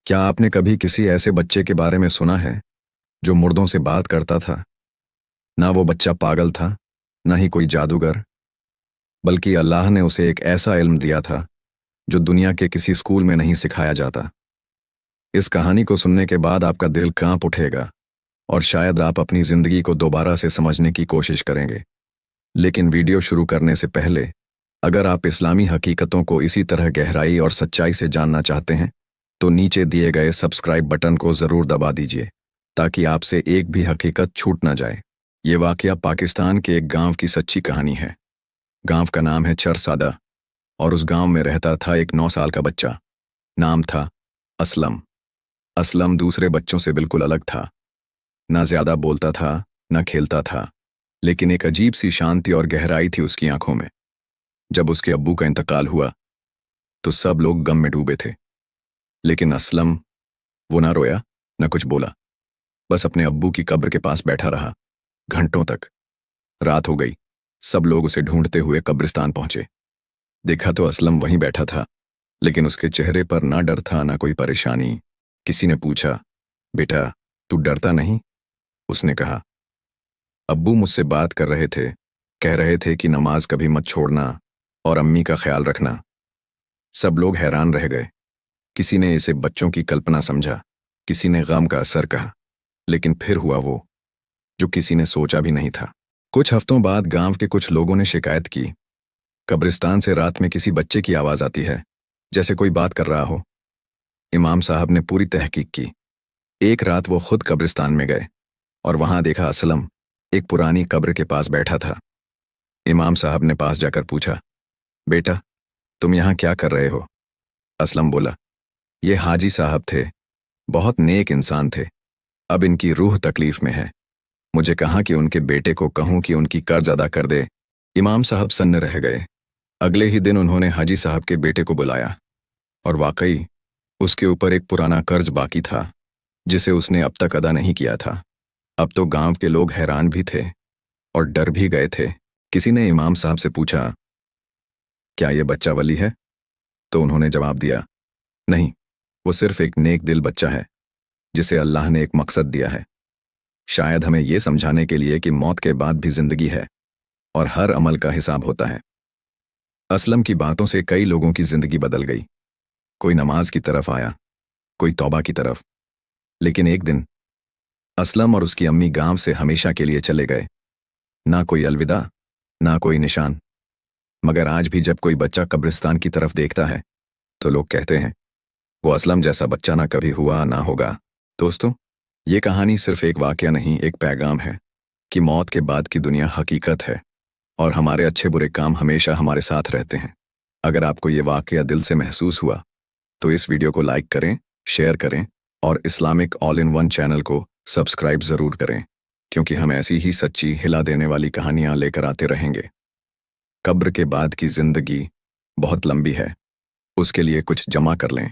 क्या आपने कभी किसी ऐसे बच्चे के बारे में सुना है जो मुर्दों से बात करता था? ना वो बच्चा पागल था, ना ही कोई जादूगर, बल्कि अल्लाह ने उसे एक ऐसा इल्म दिया था जो दुनिया के किसी स्कूल में नहीं सिखाया जाता। इस कहानी को सुनने के बाद आपका दिल कांप उठेगा और शायद आप अपनी जिंदगी को दोबारा से समझने की कोशिश करेंगे। लेकिन वीडियो शुरू करने से पहले, अगर आप इस्लामी हकीकतों को इसी तरह गहराई और सच्चाई से जानना चाहते हैं, तो नीचे दिए गए सब्सक्राइब बटन को ज़रूर दबा दीजिए ताकि आपसे एक भी हकीकत छूट ना जाए। ये वाकया पाकिस्तान के एक गांव की सच्ची कहानी है। गांव का नाम है चरसादा और उस गांव में रहता था एक 9 साल का बच्चा। नाम था असलम। असलम दूसरे बच्चों से बिल्कुल अलग था। ना ज़्यादा बोलता था, ना खेलता था, लेकिन एक अजीब सी शांति और गहराई थी उसकी आंखों में। जब उसके अब्बू का इंतकाल हुआ तो सब लोग गम में डूबे थे, लेकिन असलम, वो ना रोया, ना कुछ बोला। बस अपने अब्बू की कब्र के पास बैठा रहा, घंटों तक। रात हो गई, सब लोग उसे ढूंढते हुए कब्रिस्तान पहुंचे। देखा तो असलम वहीं बैठा था, लेकिन उसके चेहरे पर ना डर था, ना कोई परेशानी। किसी ने पूछा, बेटा, तू डरता नहीं? उसने कहा, अब्बू मुझसे बात कर रहे थे, कह रहे थे कि नमाज कभी मत छोड़ना और अम्मी का ख्याल रखना। सब लोग हैरान रह गए। किसी ने इसे बच्चों की कल्पना समझा, किसी ने गम का असर कहा, लेकिन फिर हुआ वो जो किसी ने सोचा भी नहीं था। कुछ हफ्तों बाद गांव के कुछ लोगों ने शिकायत की, कब्रिस्तान से रात में किसी बच्चे की आवाज आती है, जैसे कोई बात कर रहा हो। इमाम साहब ने पूरी तहकीक की। एक रात वो खुद कब्रिस्तान में गए और वहां देखा असलम एक पुरानी कब्र के पास बैठा था। इमाम साहब ने पास जाकर पूछा, बेटा, तुम यहाँ क्या कर रहे हो? असलम बोला, ये हाजी साहब थे, बहुत नेक इंसान थे। अब इनकी रूह तकलीफ में है। मुझे कहा कि उनके बेटे को कहूं कि उनकी कर्ज अदा कर दे। इमाम साहब सन्न रह गए। अगले ही दिन उन्होंने हाजी साहब के बेटे को बुलाया और वाकई उसके ऊपर एक पुराना कर्ज बाकी था जिसे उसने अब तक अदा नहीं किया था। अब तो गांव के लोग हैरान भी थे और डर भी गए थे। किसी ने इमाम साहब से पूछा, क्या ये बच्चा वली है? तो उन्होंने जवाब दिया, नहीं, वो सिर्फ एक नेक दिल बच्चा है जिसे अल्लाह ने एक मकसद दिया है, शायद हमें ये समझाने के लिए कि मौत के बाद भी जिंदगी है और हर अमल का हिसाब होता है। असलम की बातों से कई लोगों की जिंदगी बदल गई। कोई नमाज की तरफ आया, कोई तौबा की तरफ। लेकिन एक दिन असलम और उसकी अम्मी गांव से हमेशा के लिए चले गए। ना कोई अलविदा, ना कोई निशान। मगर आज भी जब कोई बच्चा कब्रिस्तान की तरफ देखता है तो लोग कहते हैं, वो असलम जैसा बच्चा ना कभी हुआ ना होगा। दोस्तों, ये कहानी सिर्फ एक वाकया नहीं, एक पैगाम है कि मौत के बाद की दुनिया हकीकत है और हमारे अच्छे बुरे काम हमेशा हमारे साथ रहते हैं। अगर आपको ये वाकया दिल से महसूस हुआ तो इस वीडियो को लाइक करें, शेयर करें और Islamic all in one channel को सब्सक्राइब ज़रूर करें, क्योंकि हम ऐसी ही सच्ची हिला देने वाली कहानियाँ लेकर आते रहेंगे। कब्र के बाद की जिंदगी बहुत लंबी है, उसके लिए कुछ जमा कर लें।